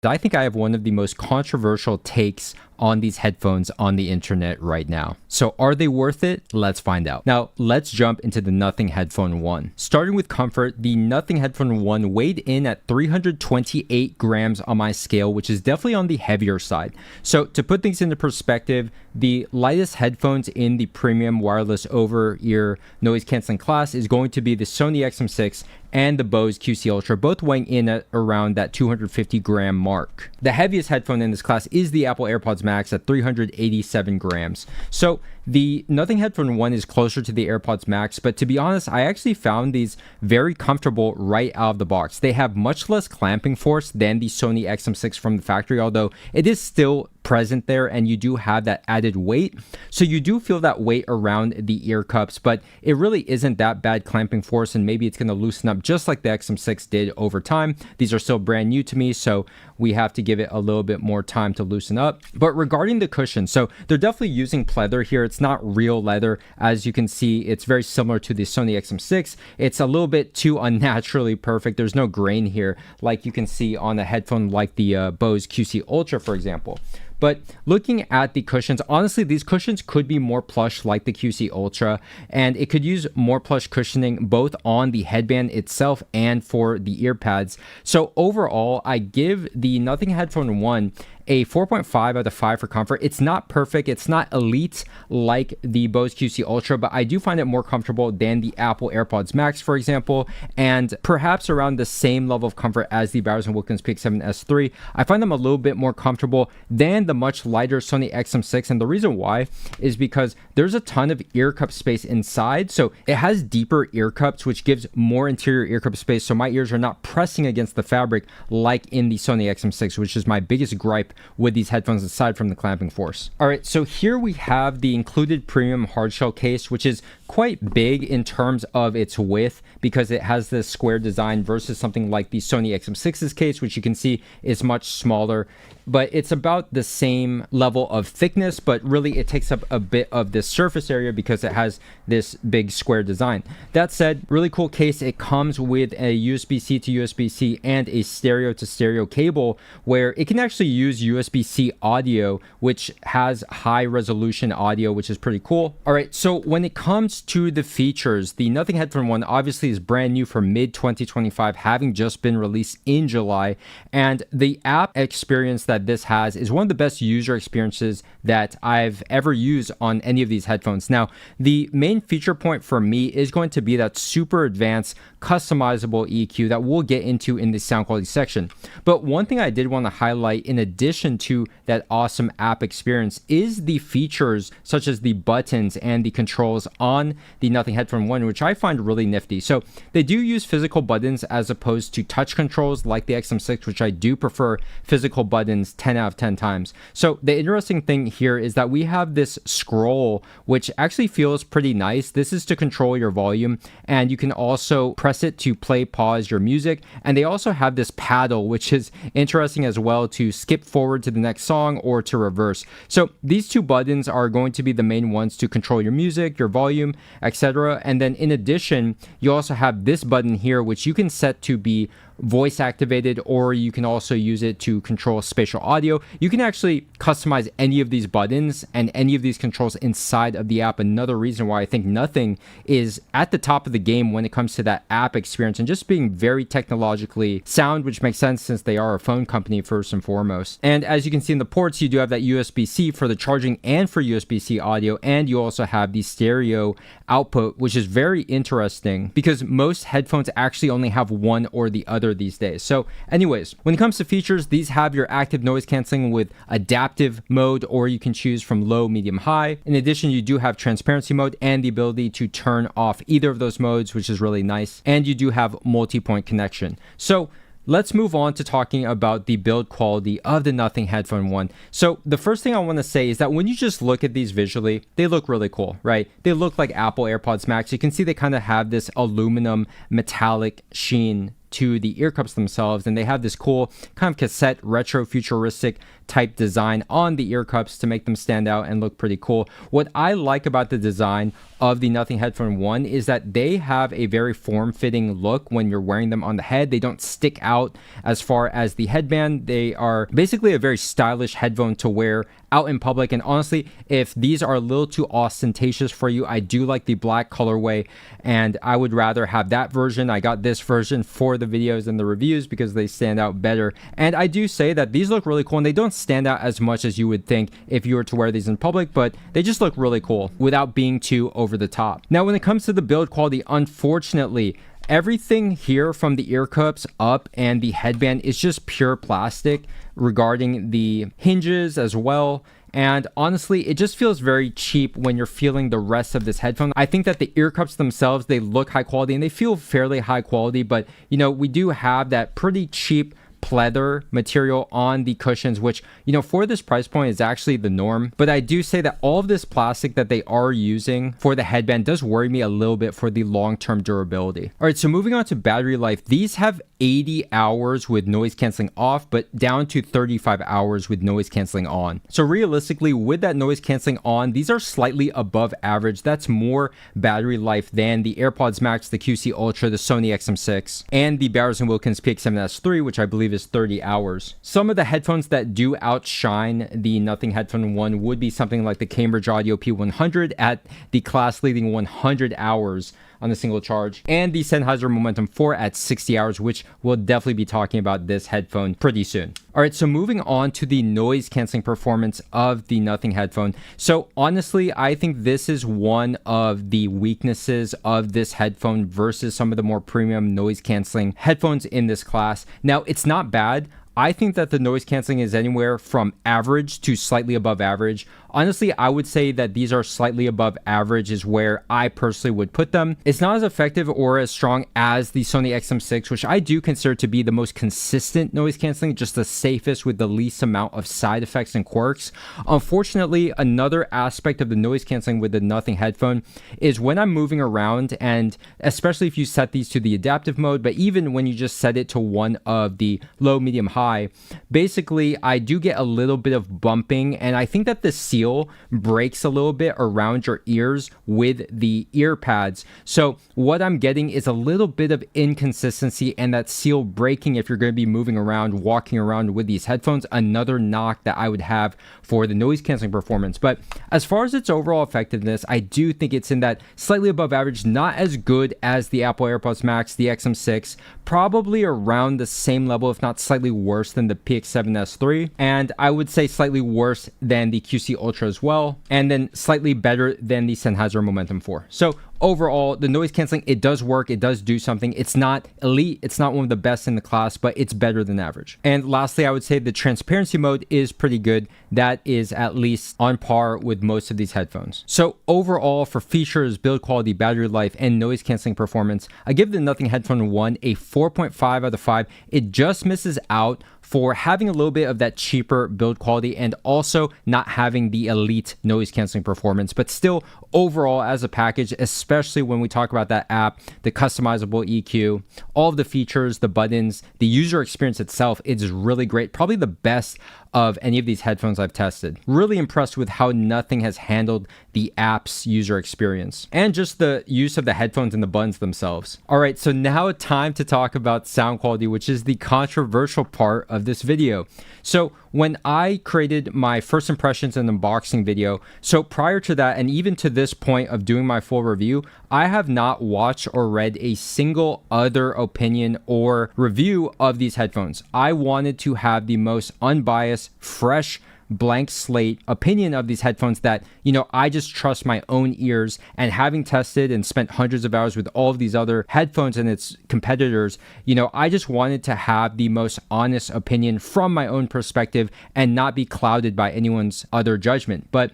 I think I have one of the most controversial takes on these headphones on the internet right now. So are they worth it? Let's find out. Now, let's jump into the Nothing Headphone 1. Starting with comfort, the Nothing Headphone 1 weighed in at 328 grams on my scale, which is definitely on the heavier side. So to put things into perspective, the lightest headphones in the premium wireless over-ear noise canceling class is going to be the Sony XM6 and the Bose QC Ultra, both weighing in at around that 250 gram mark. The heaviest headphone in this class is the Apple AirPods Max at 387 grams. So the Nothing Headphone 1 is closer to the AirPods Max, but to be honest, I actually found these very comfortable right out of the box. They have much less clamping force than the Sony XM6 from the factory, although it is still present there and you do have that added weight. So you do feel that weight around the ear cups, but it really isn't that bad clamping force, and maybe it's going to loosen up just like the XM6 did over time. These are still brand new to me, so we have to give it a little bit more time to loosen up. But regarding the cushion, so they're definitely using pleather here. It's not real leather. As you can see, it's very similar to the Sony XM6. It's a little bit too unnaturally perfect. There's no grain here like you can see on a headphone like the Bose QC Ultra, for example. But looking at the cushions, honestly, these cushions could be more plush like the QC Ultra, and it could use more plush cushioning both on the headband itself and for the ear pads. So overall, I give the Nothing Headphone 1 a 4.5 out of 5 for comfort. It's not perfect. It's not elite like the Bose QC Ultra, but I do find it more comfortable than the Apple AirPods Max, for example, and perhaps around the same level of comfort as the Bowers & Wilkins Pick 7S3. I find them a little bit more comfortable than the much lighter Sony XM6, and the reason why is because there's a ton of ear cup space inside. So it has deeper ear cups, which gives more interior ear cup space, so my ears are not pressing against the fabric like in the Sony XM6, which is my biggest gripe with these headphones aside from the clamping force. All right, so here we have the included premium hardshell case, which is quite big in terms of its width because it has this square design versus something like the Sony XM6's case, which you can see is much smaller, but it's about the same level of thickness, but really it takes up a bit of this surface area because it has this big square design. That said, really cool case. It comes with a USB-C to USB-C and a stereo to stereo cable where it can actually use USB-C audio, which has high resolution audio, which is pretty cool. All right, so when it comes to the features, the Nothing Headphone 1 obviously is brand new for mid 2025, having just been released in July, and the app experience that this has is one of the best user experiences that I've ever used on any of these headphones. Now, the main feature point for me is going to be that super advanced customizable EQ that we'll get into in the sound quality section. But one thing I did want to highlight in addition to that awesome app experience is the features such as the buttons and the controls on the Nothing Headphone 1, which I find really nifty. So they do use physical buttons as opposed to touch controls like the XM6, which I do prefer physical buttons 10 out of 10 times. So the interesting thing here is that we have this scroll, which actually feels pretty nice. This is to control your volume, and you can also press it to play, pause your music. And they also have this paddle, which is interesting as well, to skip forward to the next song or to reverse. So these two buttons are going to be the main ones to control your music, your volume, etc. And then in addition, you also have this button here, which you can set to be voice activated, or you can also use it to control spatial audio. You can actually customize any of these buttons and any of these controls inside of the app. Another reason why I think Nothing is at the top of the game when it comes to that app experience and just being very technologically sound, which makes sense since they are a phone company first and foremost. And as you can see in the ports, you do have that USB-C for the charging and for USB-C audio, and you also have the stereo output, which is very interesting because most headphones actually only have one or the other these days. So anyways, when it comes to features, these have your active noise canceling with adaptive mode, or you can choose from low, medium, high. In addition, you do have transparency mode and the ability to turn off either of those modes, which is really nice. And you do have multi-point connection. So let's move on to talking about the build quality of the Nothing Headphone 1. So the first thing I want to say is that when you just look at these visually, they look really cool, right? They look like Apple AirPods Max. You can see they kind of have this aluminum metallic sheen to the ear cups themselves, and they have this cool kind of cassette retro futuristic type design on the ear cups to make them stand out and look pretty cool. What I like about the design of the Nothing Headphone 1 is that they have a very form-fitting look when you're wearing them on the head. They don't stick out as far as the headband. They are basically a very stylish headphone to wear out in public. And honestly, if these are a little too ostentatious for you, I do like the black colorway, and I would rather have that version. I got this version for the videos and the reviews because they stand out better. And I do say that these look really cool, and they don't stand out as much as you would think if you were to wear these in public, but they just look really cool without being too over the top. Now, when it comes to the build quality, unfortunately, everything here from the ear cups up and the headband is just pure plastic regarding the hinges as well. And honestly, it just feels very cheap when you're feeling the rest of this headphone. I think that the ear cups themselves, they look high quality and they feel fairly high quality, but you know, we do have that pretty cheap pleather material on the cushions, which, you know, for this price point is actually the norm. But I do say that all of this plastic that they are using for the headband does worry me a little bit for the long-term durability. All right, so moving on to battery life, these have 80 hours with noise canceling off, but down to 35 hours with noise canceling on. So realistically, with that noise canceling on, these are slightly above average. That's more battery life than the AirPods Max, the QC Ultra, the Sony XM6, and the Bowers & Wilkins PX7S3, which I believe is 30 hours. Some of the headphones that do outshine the Nothing Headphone 1 would be something like the Cambridge Audio P100 at the class-leading 100 hours on a single charge, and the Sennheiser Momentum 4 at 60 hours, which we'll definitely be talking about this headphone pretty soon. All right, so moving on to the noise canceling performance of the Nothing Headphone. So honestly, I think this is one of the weaknesses of this headphone versus some of the more premium noise canceling headphones in this class. Now, it's not bad. I think that the noise canceling is anywhere from average to slightly above average. Honestly, I would say that these are slightly above average is where I personally would put them. It's not as effective or as strong as the Sony XM6, which I do consider to be the most consistent noise canceling, just the safest with the least amount of side effects and quirks. Unfortunately, another aspect of the noise canceling with the Nothing Headphone is when I'm moving around, and especially if you set these to the adaptive mode, but even when you just set it to one of the low, medium, high, basically I do get a little bit of bumping, and I think that the seal breaks a little bit around your ears with the ear pads. So what I'm getting is a little bit of inconsistency, and that seal breaking if you're going to be moving around, walking around with these headphones, another knock that I would have for the noise canceling performance. But as far as its overall effectiveness, I do think it's in that slightly above average, not as good as the Apple AirPods Max, the XM6, probably around the same level, if not slightly worse than the PX7S3, and I would say slightly worse than the QC Ultra as well, and then slightly better than the Sennheiser Momentum 4. So overall, the noise canceling, it does work, it does do something. It's not elite, it's not one of the best in the class, but it's better than average. And lastly, I would say the transparency mode is pretty good. That is at least on par with most of these headphones. So overall, for features, build quality, battery life, and noise canceling performance, I give the Nothing Headphone 1 a 4.5 out of 5. It just misses out for having a little bit of that cheaper build quality and also not having the elite noise canceling performance, but still overall as a package, especially when we talk about that app, the customizable EQ, all of the features, the buttons, the user experience itself, it's really great. Probably the best of any of these headphones I've tested. Really impressed with how Nothing has handled the app's user experience and just the use of the headphones and the buttons themselves. All right, so now time to talk about sound quality, which is the controversial part of this video. So when I created my first impressions and unboxing video, so prior to that, and even to this point of doing my full review, I have not watched or read a single other opinion or review of these headphones. I wanted to have the most unbiased, fresh, blank slate opinion of these headphones that, you know, I just trust my own ears. And having tested and spent hundreds of hours with all of these other headphones and its competitors, you know, I just wanted to have the most honest opinion from my own perspective and not be clouded by anyone's other judgment. But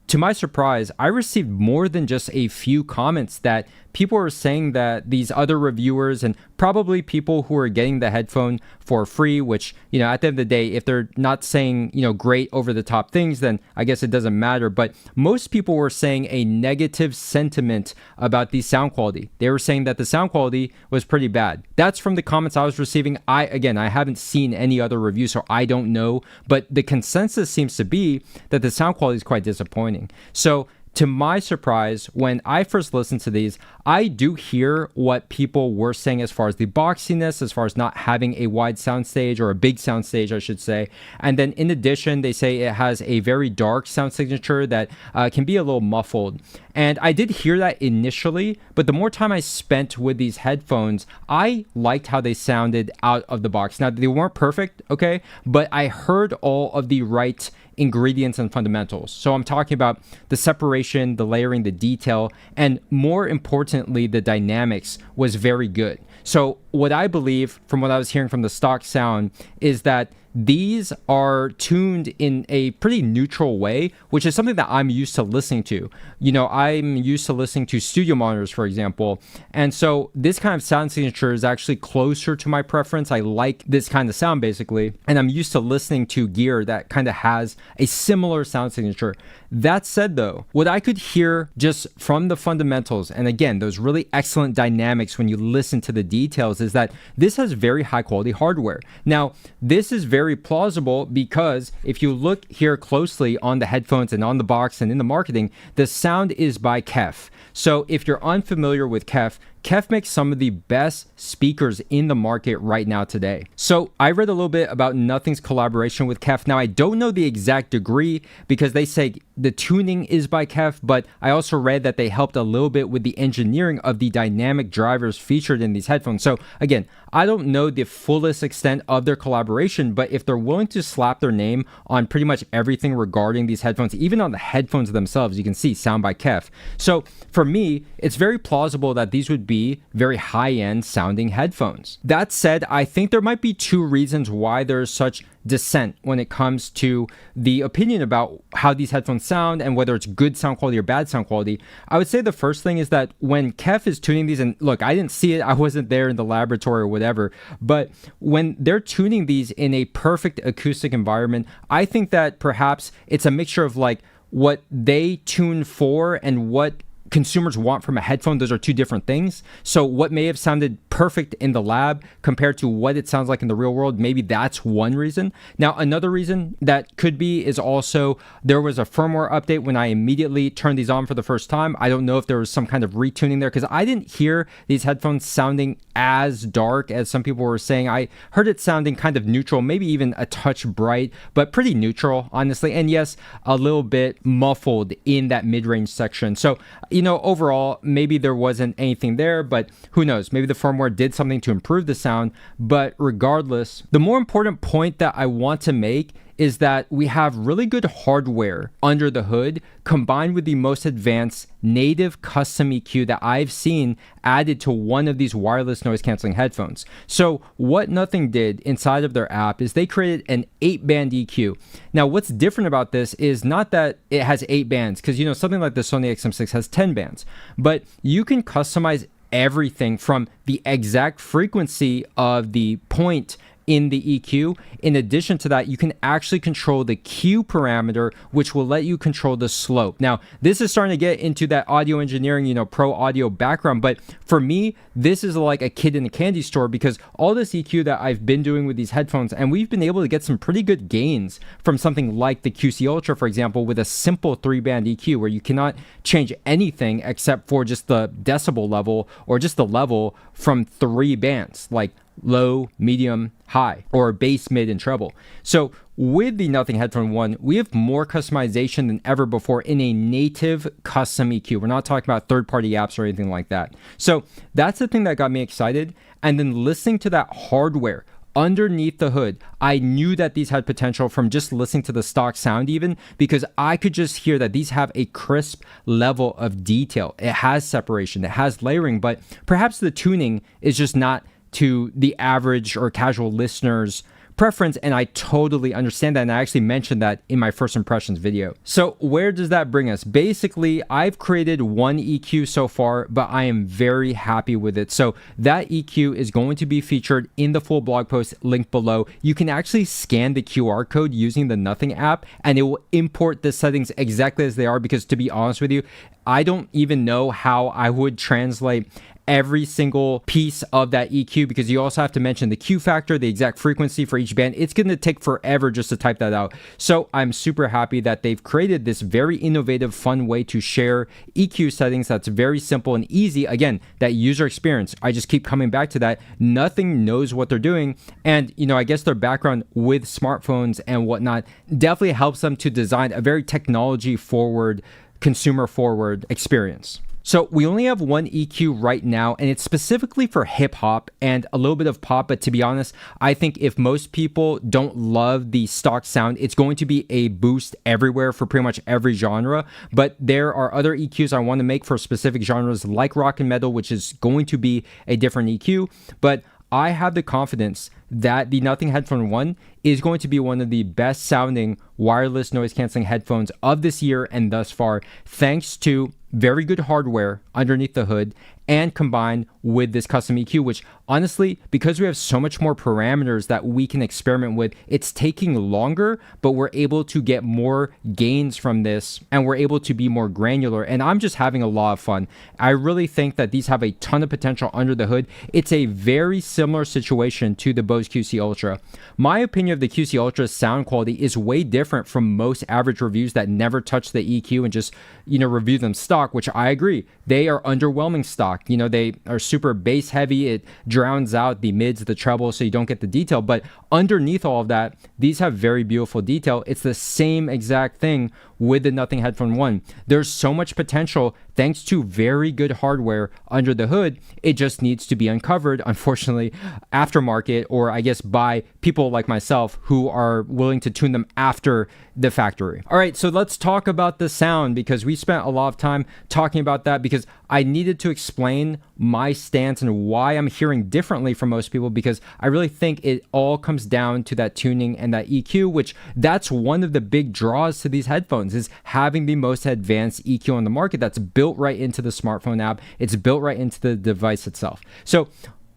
to my surprise, I received more than just a few comments that people were saying that these other reviewers and probably people who are getting the headphone for free, which, at the end of the day, if they're not saying, great over the top things, then I guess it doesn't matter. But most people were saying a negative sentiment about the sound quality. They were saying that the sound quality was pretty bad. That's from the comments I was receiving. I haven't seen any other reviews, so I don't know. But the consensus seems to be that the sound quality is quite disappointing. So to my surprise, when I first listened to these, I do hear what people were saying as far as the boxiness, as far as not having a wide soundstage, or a big soundstage, I should say. And then in addition, they say it has a very dark sound signature that can be a little muffled. And I did hear that initially, but the more time I spent with these headphones, I liked how they sounded out of the box. Now, they weren't perfect, okay? But I heard all of the right ingredients and fundamentals. So I'm talking about the separation, the layering, the detail, and more importantly, the dynamics was very good. So what I believe from what I was hearing from the stock sound is that these are tuned in a pretty neutral way, which is something that I'm used to listening to. I'm used to listening to studio monitors, for example. And so this kind of sound signature is actually closer to my preference. I like this kind of sound, basically. And I'm used to listening to gear that kind of has a similar sound signature. That said, though, what I could hear just from the fundamentals, and again, those really excellent dynamics when you listen to the details, is that this has very high quality hardware. Now, this is very plausible because if you look here closely on the headphones and on the box and in the marketing, the sound is by KEF. So if you're unfamiliar with KEF, KEF makes some of the best speakers in the market right now today. So I read a little bit about Nothing's collaboration with KEF. Now, I don't know the exact degree because they say the tuning is by KEF, but I also read that they helped a little bit with the engineering of the dynamic drivers featured in these headphones. So again, I don't know the fullest extent of their collaboration, but if they're willing to slap their name on pretty much everything regarding these headphones, even on the headphones themselves, you can see sound by KEF. So for me, it's very plausible that these would be very high-end sounding headphones. That said, I think there might be two reasons why there's such dissent when it comes to the opinion about how these headphones sound and whether it's good sound quality or bad sound quality. I would say the first thing is that when KEF is tuning these, and look, I didn't see it, I wasn't there in the laboratory or whatever, but when they're tuning these in a perfect acoustic environment, I think that perhaps it's a mixture of like what they tune for and what consumers want from a headphone. Those are two different things. So what may have sounded perfect in the lab compared to what it sounds like in the real world, maybe that's one reason. Now, another reason that could be is also there was a firmware update when I immediately turned these on for the first time. I don't know if there was some kind of retuning there because I didn't hear these headphones sounding as dark as some people were saying. I heard it sounding kind of neutral, maybe even a touch bright, but pretty neutral, honestly. And yes, a little bit muffled in that mid-range section. So, overall, maybe there wasn't anything there, but who knows? Maybe the firmware did something to improve the sound. But regardless, the more important point that I want to make is that we have really good hardware under the hood combined with the most advanced native custom EQ that I've seen added to one of these wireless noise canceling headphones. So what Nothing did inside of their app is they created an 8-band EQ. Now, what's different about this is not that it has 8 bands, because something like the Sony XM6 has 10 bands, but you can customize everything from the exact frequency of the point in the EQ. In addition to that, you can actually control the Q parameter, which will let you control the slope. Now, this is starting to get into that audio engineering, pro audio background, but for me, this is like a kid in a candy store because all this EQ that I've been doing with these headphones, and we've been able to get some pretty good gains from something like the QC Ultra, for example, with a simple 3-band EQ where you cannot change anything except for just the decibel level or just the level from 3 bands, like low, medium, high, or bass, mid, and treble. So with the Nothing Headphone 1, we have more customization than ever before in a native custom EQ. We're not talking about third-party apps or anything like that. So that's the thing that got me excited. And then listening to that hardware underneath the hood, I knew that these had potential from just listening to the stock sound even, because I could just hear that these have a crisp level of detail. It has separation, it has layering, but perhaps the tuning is just not to the average or casual listener's preference, and I totally understand that, and I actually mentioned that in my first impressions video. So where does that bring us? Basically, I've created one EQ so far, but I am very happy with it. So that EQ is going to be featured in the full blog post linked below. You can actually scan the QR code using the Nothing app, and it will import the settings exactly as they are, because to be honest with you, I don't even know how I would translate every single piece of that EQ, because you also have to mention the Q factor, the exact frequency for each band. It's going to take forever just to type that out. So I'm super happy that they've created this very innovative, fun way to share EQ settings that's very simple and easy. Again, that user experience, I just keep coming back to that. Nothing knows what they're doing. And, I guess their background with smartphones and whatnot definitely helps them to design a very technology forward, consumer forward experience. So we only have one EQ right now, and it's specifically for hip hop and a little bit of pop. But to be honest, I think if most people don't love the stock sound, it's going to be a boost everywhere for pretty much every genre. But there are other EQs I want to make for specific genres like rock and metal, which is going to be a different EQ. But I have the confidence that the Nothing Headphone 1 is going to be one of the best sounding wireless noise canceling headphones of this year and thus far, thanks to very good hardware underneath the hood and combined with this custom EQ, which honestly, because we have so much more parameters that we can experiment with, it's taking longer, but we're able to get more gains from this and we're able to be more granular. And I'm just having a lot of fun. I really think that these have a ton of potential under the hood. It's a very similar situation to the Bose QC Ultra. My opinion of the QC Ultra's sound quality is way different from most average reviews that never touch the EQ and just, review them stock, which I agree. They are underwhelming stock. They are super bass heavy. It drowns out the mids, the treble, so you don't get the detail. But underneath all of that, these have very beautiful detail. It's the same exact thing with the Nothing Headphone 1. There's so much potential thanks to very good hardware under the hood. It just needs to be uncovered, unfortunately, aftermarket, or I guess by people like myself who are willing to tune them after the factory. All right, so let's talk about the sound, because we spent a lot of time talking about that, because I needed to explain my stance and why I'm hearing differently from most people, because I really think it all comes down to that tuning and that EQ, which that's one of the big draws to these headphones, is having the most advanced EQ on the market that's built right into the smartphone app. It's built right into the device itself. So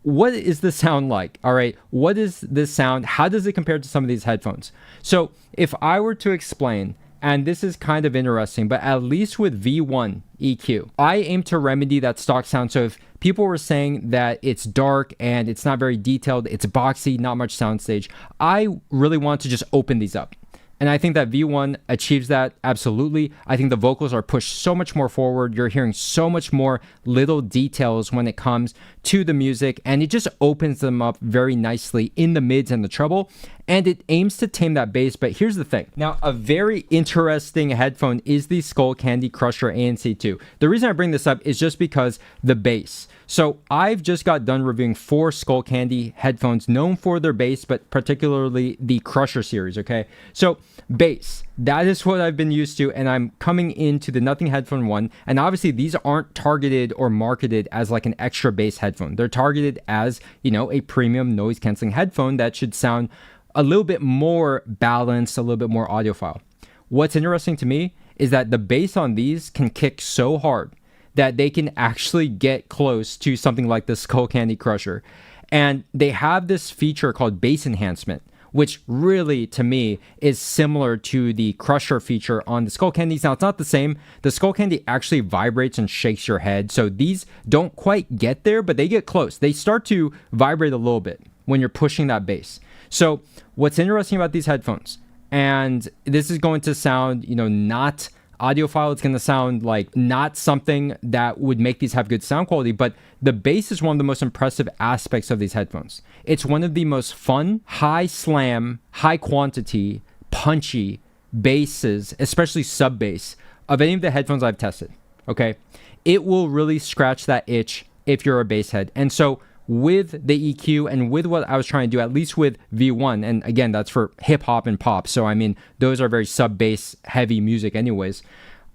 what is the sound like? All right, what is this sound? How does it compare to some of these headphones? So if I were to explain, and this is kind of interesting, but at least with V1 EQ, I aim to remedy that stock sound. So if people were saying that it's dark and it's not very detailed, it's boxy, not much soundstage, I really want to just open these up. And I think that V1 achieves that, absolutely. I think the vocals are pushed so much more forward. You're hearing so much more little details when it comes to the music, and it just opens them up very nicely in the mids and the treble, and it aims to tame that bass. But here's the thing. Now, a very interesting headphone is the Skullcandy Crusher ANC2. The reason I bring this up is just because the bass. So I've just got done reviewing 4 Skullcandy headphones known for their bass, but particularly the Crusher series, okay? So bass, that is what I've been used to, and I'm coming into the Nothing Headphone 1, and obviously these aren't targeted or marketed as like an extra bass headphone. They're targeted as, a premium noise canceling headphone that should sound a little bit more balanced, a little bit more audiophile. What's interesting to me is that the bass on these can kick so hard that they can actually get close to something like the Skullcandy Crusher. And they have this feature called bass enhancement, which really, to me, is similar to the Crusher feature on the Skullcandies. Now, it's not the same. The Skullcandy actually vibrates and shakes your head. So these don't quite get there, but they get close. They start to vibrate a little bit when you're pushing that bass. So what's interesting about these headphones, and this is going to sound, not audiophile, it's going to sound like not something that would make these have good sound quality, but the bass is one of the most impressive aspects of these headphones. It's one of the most fun, high slam, high quantity, punchy basses, especially sub bass, of any of the headphones I've tested. Okay, it will really scratch that itch if you're a bass head. And so with the EQ and with what I was trying to do, at least with V1, and again, that's for hip hop and pop, so I mean, those are very sub bass heavy music anyways,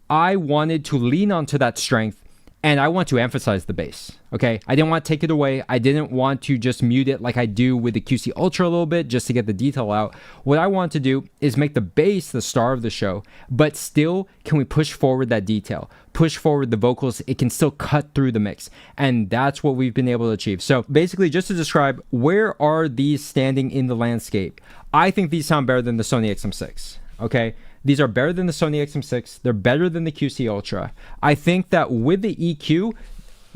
I wanted to lean onto that strength and I want to emphasize the bass. Okay, I didn't want to take it away. I didn't want to just mute it like I do with the QC Ultra a little bit just to get the detail out. What I want to do is make the bass the star of the show, but still, can we push forward that detail? Push forward the vocals, it can still cut through the mix. And that's what we've been able to achieve. So basically, just to describe, where are these standing in the landscape? I think these sound better than the Sony XM6, okay? These are better than the Sony XM6. They're better than the QC Ultra. I think that with the EQ,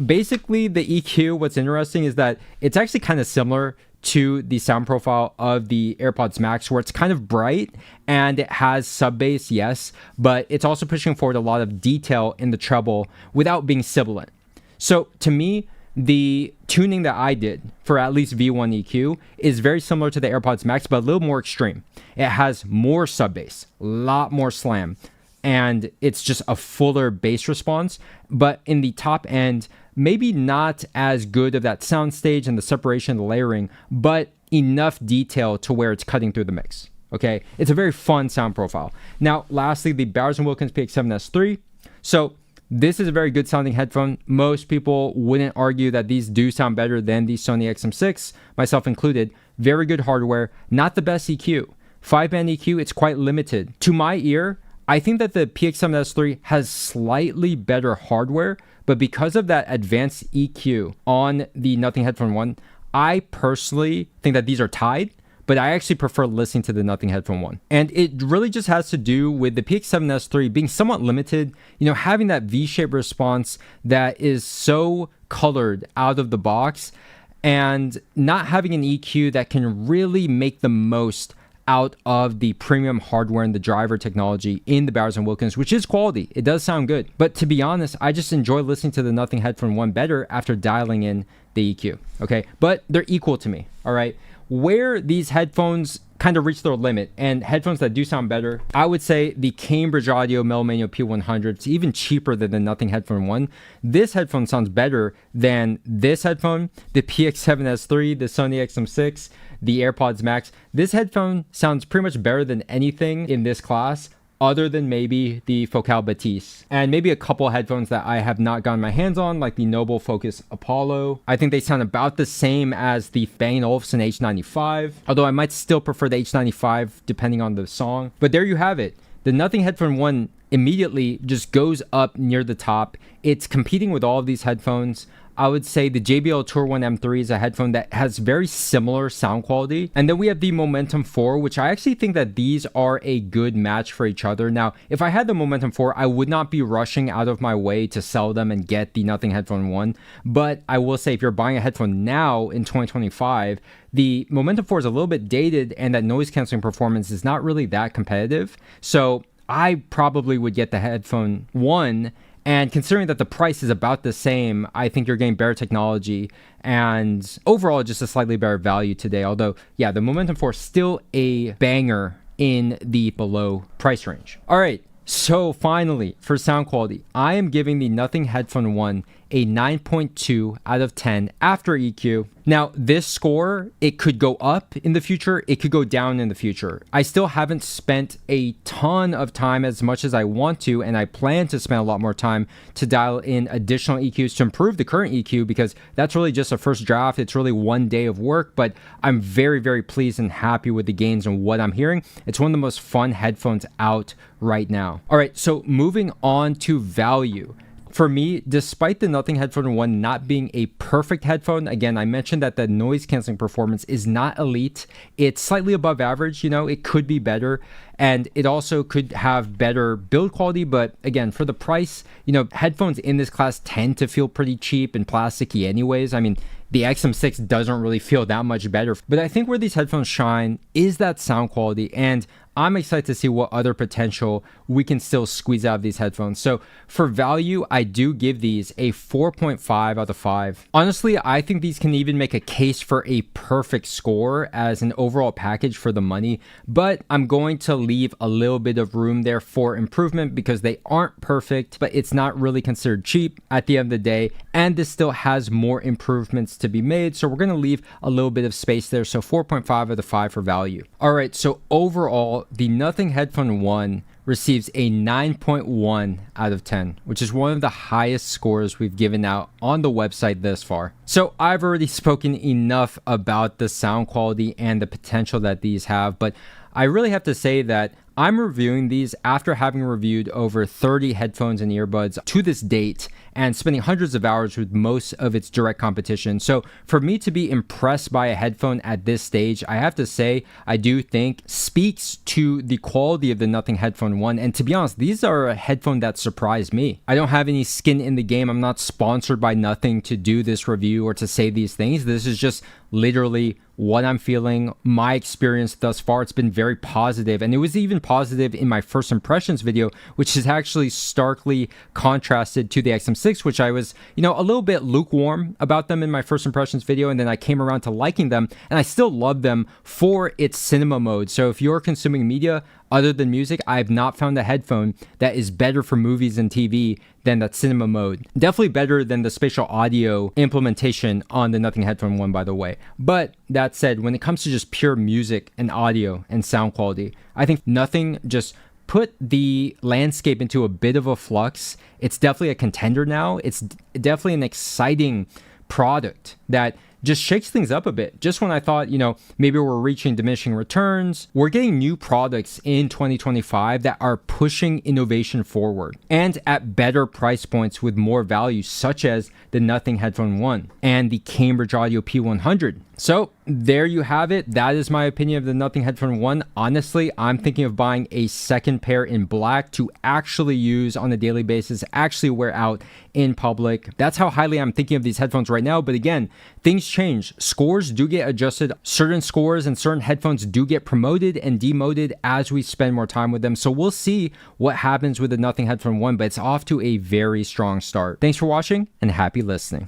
basically the EQ, what's interesting is that it's actually kind of similar to the sound profile of the AirPods Max, where it's kind of bright and it has sub bass, yes, but it's also pushing forward a lot of detail in the treble without being sibilant. So to me, the tuning that I did for at least V1 EQ is very similar to the AirPods Max, but a little more extreme. It has more sub bass, a lot more slam, and it's just a fuller bass response. But in the top end, maybe not as good of that sound stage and the separation, the layering, but enough detail to where it's cutting through the mix. Okay, it's a very fun sound profile. Now, lastly, the Bowers & Wilkins PX7S3. So this is a very good sounding headphone. Most people wouldn't argue that these do sound better than the Sony XM6, myself included. Very good hardware, not the best EQ. 5-band EQ, it's quite limited. To my ear, I think that the PX7S3 has slightly better hardware, but because of that advanced EQ on the Nothing Headphone 1, I personally think that these are tied, but I actually prefer listening to the Nothing Headphone 1. And it really just has to do with the PX7S3 being somewhat limited, having that V-shaped response that is so colored out of the box and not having an EQ that can really make the most out of the premium hardware and the driver technology in the Bowers & Wilkins, which is quality. It does sound good. But to be honest, I just enjoy listening to the Nothing Headphone 1 better after dialing in the EQ, okay? But they're equal to me, all right? Where these headphones kind of reach their limit and headphones that do sound better, I would say the Cambridge Audio Melomania P100. It's even cheaper than the Nothing Headphone 1. This headphone sounds better than this headphone, the PX7S3, the Sony XM6, the AirPods Max. This headphone sounds pretty much better than anything in this class, other than maybe the Focal Batiste and maybe a couple headphones that I have not gotten my hands on, like the Noble Focus Apollo. I think they sound about the same as the Bang & Olufsen H95, although I might still prefer the H95 depending on the song. But there you have it. The Nothing Headphone 1 immediately just goes up near the top. It's competing with all of these headphones. I would say the JBL Tour 1 M3 is a headphone that has very similar sound quality. And then we have the Momentum 4, which I actually think that these are a good match for each other. Now, if I had the Momentum 4, I would not be rushing out of my way to sell them and get the Nothing Headphone 1. But I will say, if you're buying a headphone now in 2025, the Momentum 4 is a little bit dated and that noise canceling performance is not really that competitive. So I probably would get the Headphone 1. And considering that the price is about the same, I think you're getting better technology and overall just a slightly better value today. Although, yeah, the Momentum 4 is still a banger in the below price range. All right, so finally, for sound quality, I am giving the Nothing Headphone 1 a 9.2 out of 10 after EQ. Now, this score, it could go up in the future, it could go down in the future. I still haven't spent a ton of time as much as I want to, and I plan to spend a lot more time to dial in additional EQs to improve the current EQ, because that's really just a first draft. It's really one day of work, but I'm very, very pleased and happy with the gains and what I'm hearing. It's one of the most fun headphones out right now. All right, so moving on to value. For me, despite the Nothing Headphone 1 not being a perfect headphone, again, I mentioned that the noise canceling performance is not elite. It's slightly above average, it could be better. And it also could have better build quality. But again, for the price, headphones in this class tend to feel pretty cheap and plasticky anyways. I mean, the XM6 doesn't really feel that much better. But I think where these headphones shine is that sound quality. And I'm excited to see what other potential we can still squeeze out of these headphones. So for value, I do give these a 4.5 out of 5. Honestly, I think these can even make a case for a perfect score as an overall package for the money, but I'm going to leave a little bit of room there for improvement because they aren't perfect, but it's not really considered cheap at the end of the day, and this still has more improvements to be made, so we're going to leave a little bit of space there. So 4.5 out of 5 for value. All right, so overall, overall, the Nothing Headphone 1 receives a 9.1 out of 10, which is one of the highest scores we've given out on the website this far. So I've already spoken enough about the sound quality and the potential that these have, but I really have to say that I'm reviewing these after having reviewed over 30 headphones and earbuds to this date and spending hundreds of hours with most of its direct competition. So for me to be impressed by a headphone at this stage, I have to say, I do think speaks to the quality of the Nothing Headphone 1. And to be honest, these are a headphone that surprised me. I don't have any skin in the game. I'm not sponsored by Nothing to do this review or to say these things. This is just literally what I'm feeling, my experience thus far. It's been very positive, and it was even positive in my first impressions video, which is actually starkly contrasted to the XM6, which I was, a little bit lukewarm about them in my first impressions video, and then I came around to liking them, and I still love them for its cinema mode. So if you're consuming media other than music, I have not found a headphone that is better for movies and TV than that cinema mode. Definitely better than the spatial audio implementation on the Nothing Headphone 1, by the way. But that said, when it comes to just pure music and audio and sound quality, I think Nothing just put the landscape into a bit of a flux. It's definitely a contender now. It's definitely an exciting product that just shakes things up a bit. Just when I thought, maybe we're reaching diminishing returns, we're getting new products in 2025 that are pushing innovation forward and at better price points with more value, such as the Nothing Headphone 1 and the Cambridge Audio P100. So there you have it. That is my opinion of the Nothing Headphone 1. Honestly, I'm thinking of buying a second pair in black to actually use on a daily basis, actually wear out in public. That's how highly I'm thinking of these headphones right now. But again, things change. Scores do get adjusted. Certain scores and certain headphones do get promoted and demoted as we spend more time with them. So we'll see what happens with the Nothing Headphone 1, but it's off to a very strong start. Thanks for watching and happy listening.